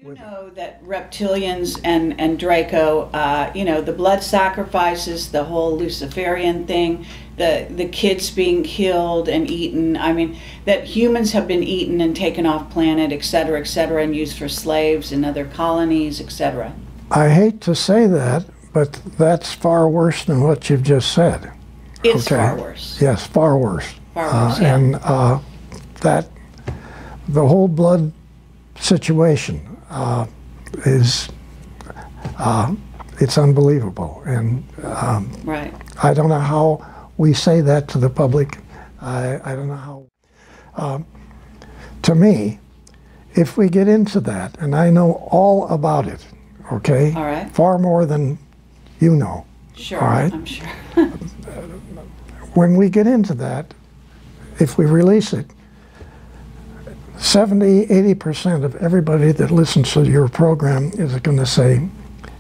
You know that reptilians and Draco, you know, the blood sacrifices, the whole Luciferian thing, the kids being killed and eaten. I mean, that humans have been eaten and taken off planet, et cetera, and used for slaves in other colonies, etc. I hate to say that, but that's far worse than what you've just said. It's far worse. Yes, far worse. Far worse, yeah. And that the whole blood situation is it's unbelievable, and right. I don't know how we say that to the public. I don't know how. To me, if we get into that, and I know all about it, okay? All right. Far more than you know. Sure. All right? I'm sure. When we get into that, if we release it, 70–80% of everybody that listens to your program is going to say,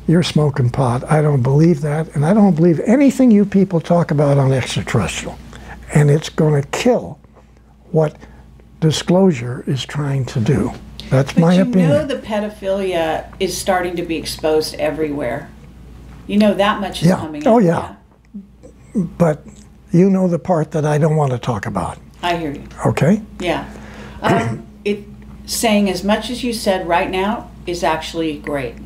"You're smoking pot." I don't believe that, and I don't believe anything you people talk about on extraterrestrial. And it's going to kill what disclosure is trying to do. That's my opinion. But you know the pedophilia is starting to be exposed everywhere. You know that much is coming out. Oh, yeah. But you know the part that I don't want to talk about. I hear you. Okay? Yeah. Saying as much as you said right now is actually great.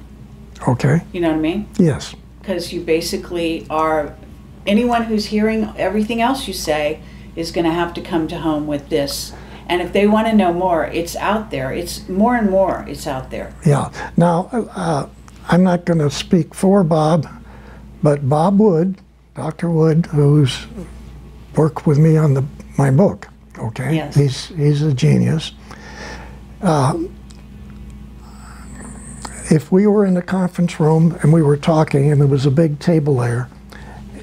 Okay. You know what I mean? Yes. Because you basically are, anyone who's hearing everything else you say is going to have to come to home with this. And if they want to know more, it's out there. It's more and more, it's out there. Yeah. Now, I'm not going to speak for Bob, but Bob Wood, Dr. Wood, who's worked with me on my book, okay? Yes. He's a genius. If we were in the conference room and we were talking and there was a big table there,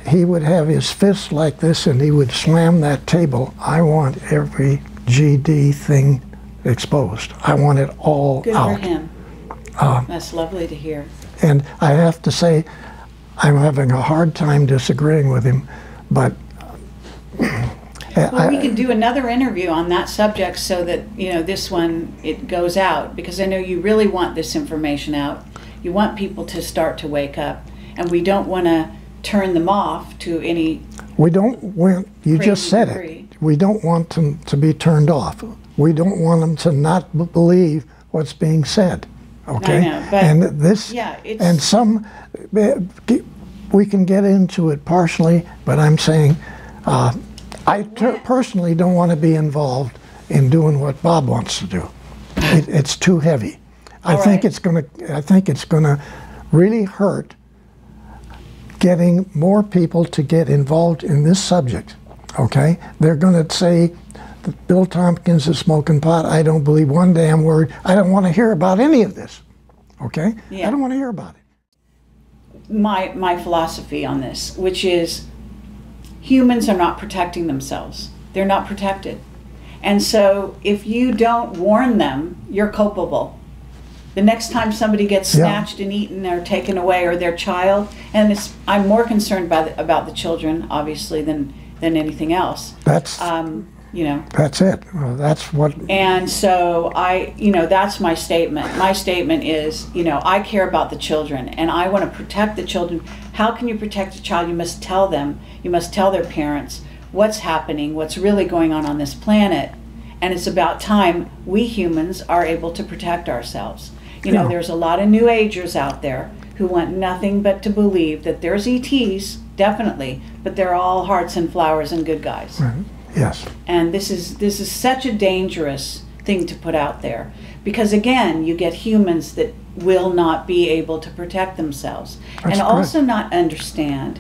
he would have his fist like this and he would slam that table. I want every GD thing exposed. I want it all out. Good for him. That's lovely to hear. And I have to say, I'm having a hard time disagreeing with him, but well, we can do another interview on that subject so that, you know, this one, it goes out, because I know you really want this information out. You want people to start to wake up, and we don't want to turn them off to any. We don't want, you just said it, we don't want them to be turned off. We don't want them to not believe what's being said. Okay? I know, but and this, yeah, it's, and some, we can get into it partially, but I'm saying, I personally don't want to be involved in doing what Bob wants to do. It's too heavy. I think it's going to really hurt getting more people to get involved in this subject. Okay? They're going to say that Bill Tompkins is smoking pot. I don't believe one damn word. I don't want to hear about any of this. Okay? Yeah. I don't want to hear about it. My philosophy on this, which is, humans are not protecting themselves. They're not protected. And so if you don't warn them, you're culpable. The next time somebody gets snatched and eaten or taken away, or their child, and I'm more concerned about the children, obviously, than anything else. That's, you know. That's it. Well, that's what. And so you know, that's my statement. My statement is, you know, I care about the children, and I want to protect the children. How can you protect a child? You must tell them. You must tell their parents what's happening, what's really going on this planet. And it's about time we humans are able to protect ourselves. You know, there's a lot of New Agers out there who want nothing but to believe that there's ETs, definitely, but they're all hearts and flowers and good guys. Right. Yes. And this is such a dangerous thing to put out there, because again, you get humans that will not be able to protect themselves. That's and also not understand.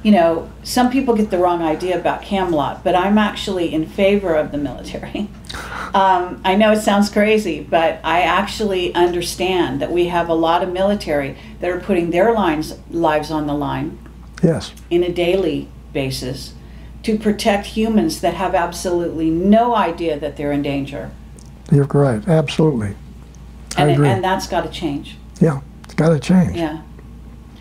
You know, some people get the wrong idea about Camelot, but I'm actually in favor of the military. I know it sounds crazy, but I actually understand that we have a lot of military that are putting their lives on the line. Yes. In a daily basis to protect humans that have absolutely no idea that they're in danger. You're right. Absolutely. I agree. And that's got to change. Yeah, it's got to change. Yeah.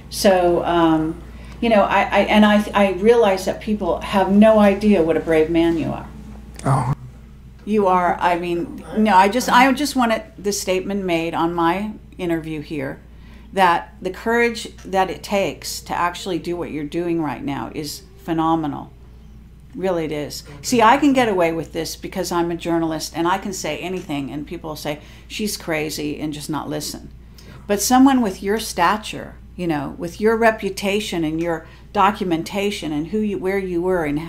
So, you know, I realize that people have no idea what a brave man you are. Oh, You are, I mean, no, I just wanted this statement made on my interview here, that the courage that it takes to actually do what you're doing right now is phenomenal. Really it is. See, I can get away with this because I'm a journalist and I can say anything and people will say, she's crazy, and just not listen. But someone with your stature, you know, with your reputation and your documentation and where you were and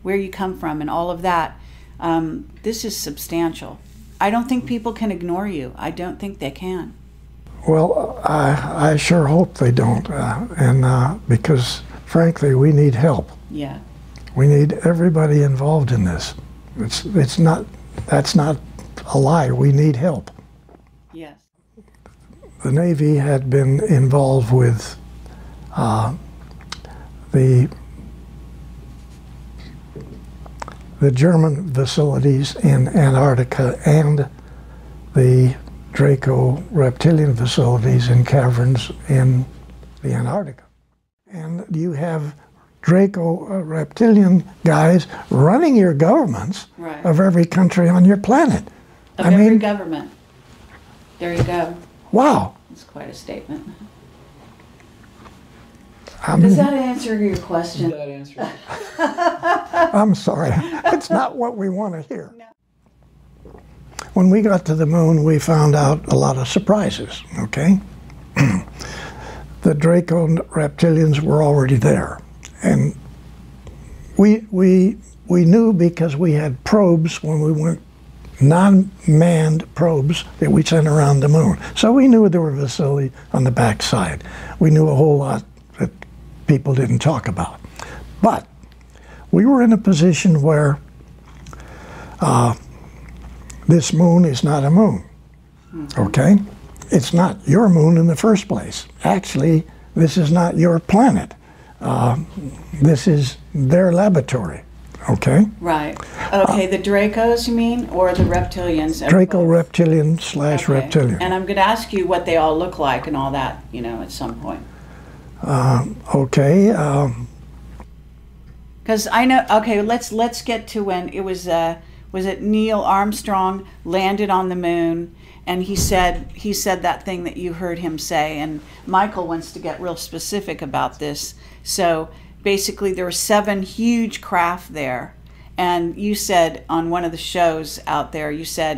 where you come from and all of that, this is substantial. I don't think people can ignore you. I don't think they can. Well, I sure hope they don't, because frankly, we need help. Yeah. We need everybody involved in this. That's not a lie. We need help. Yes. The Navy had been involved with the German facilities in Antarctica and the Draco reptilian facilities in caverns in the Antarctica. And you have Draco reptilian guys running your governments Right. of every country on your planet. Of every government. There you go. Wow. That's quite a statement. I mean, Does that answer your question? That answer. I'm sorry. It's not what we want to hear. When we got to the moon, we found out a lot of surprises, okay? The Draco reptilians were already there. And we knew because we had probes when we went, non-manned probes that we sent around the moon. So we knew there were facilities on the backside. We knew a whole lot that people didn't talk about. But we were in a position where this moon is not a moon, okay? It's not your moon in the first place. Actually, this is not your planet. This is their laboratory, okay? Right. Okay, the Dracos, you mean, or the Reptilians? Draco reptilian slash Okay. reptilian. And I'm going to ask you what they all look like and all that, you know, at some point. Okay. Because I know. Okay, let's get to when it was it Neil Armstrong landed on the moon, and he said that thing that you heard him say, and Michael wants to get real specific about this. So basically, there were 7 huge craft there, and you said on one of the shows out there, you said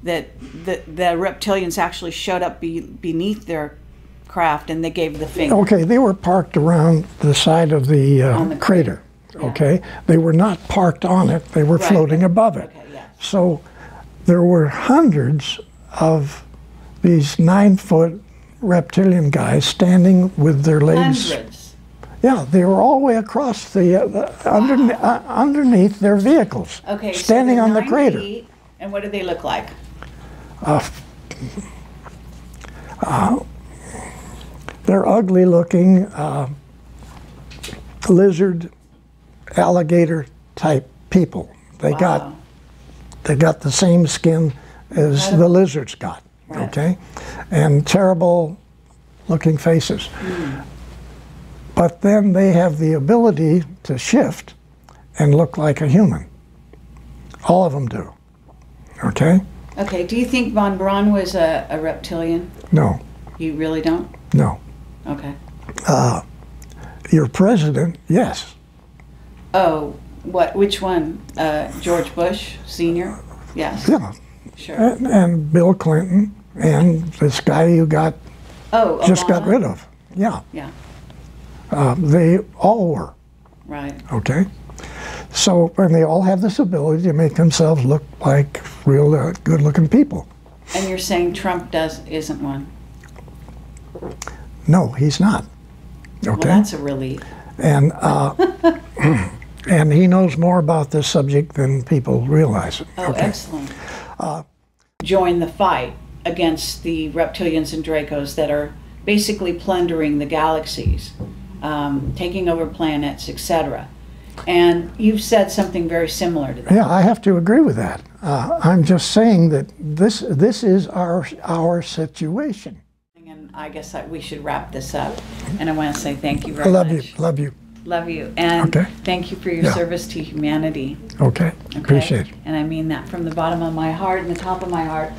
that the reptilians actually showed up beneath their craft, and they gave the finger. Okay, they were parked around the side of the, crater. Yeah. Okay, they were not parked on it; they were Right. floating above it. Okay, yeah. So there were hundreds of these 9-foot reptilian guys standing with their legs. Hundreds. Yeah, they were all the way across the underneath their vehicles, Okay, standing so on the 9 crater. feet, and what do they look like? They're ugly-looking lizard, alligator type people. They Wow. got the same skin as the lizards got. Right. Okay, and terrible-looking faces. But then they have the ability to shift and look like a human. All of them do. Okay? Okay, do you think von Braun was a reptilian? No, You really don't? no. Okay. Your president, yes. Oh, what? Which one? George Bush Sr.? Yes. Yeah. Sure. And Bill Clinton and this guy you got just got Obama? rid of. Yeah. Yeah. They all were. Right. Okay. So, and they all have this ability to make themselves look like real good-looking people. And you're saying Trump isn't one? No, he's not. Okay. Well, that's a relief. And and he knows more about this subject than people realize. Oh, excellent. Join the fight against the reptilians and Dracos that are basically plundering the galaxies, taking over planets, etc. And you've said something very similar to that. Yeah, I have to agree with that. I'm just saying that this is our situation. And I guess we should wrap this up. And I want to say thank you very I love much. you. Love you. Love you. And Okay. thank you for your Yeah. service to humanity. Okay, Okay? appreciate it. And I mean that from the bottom of my heart and the top of my heart.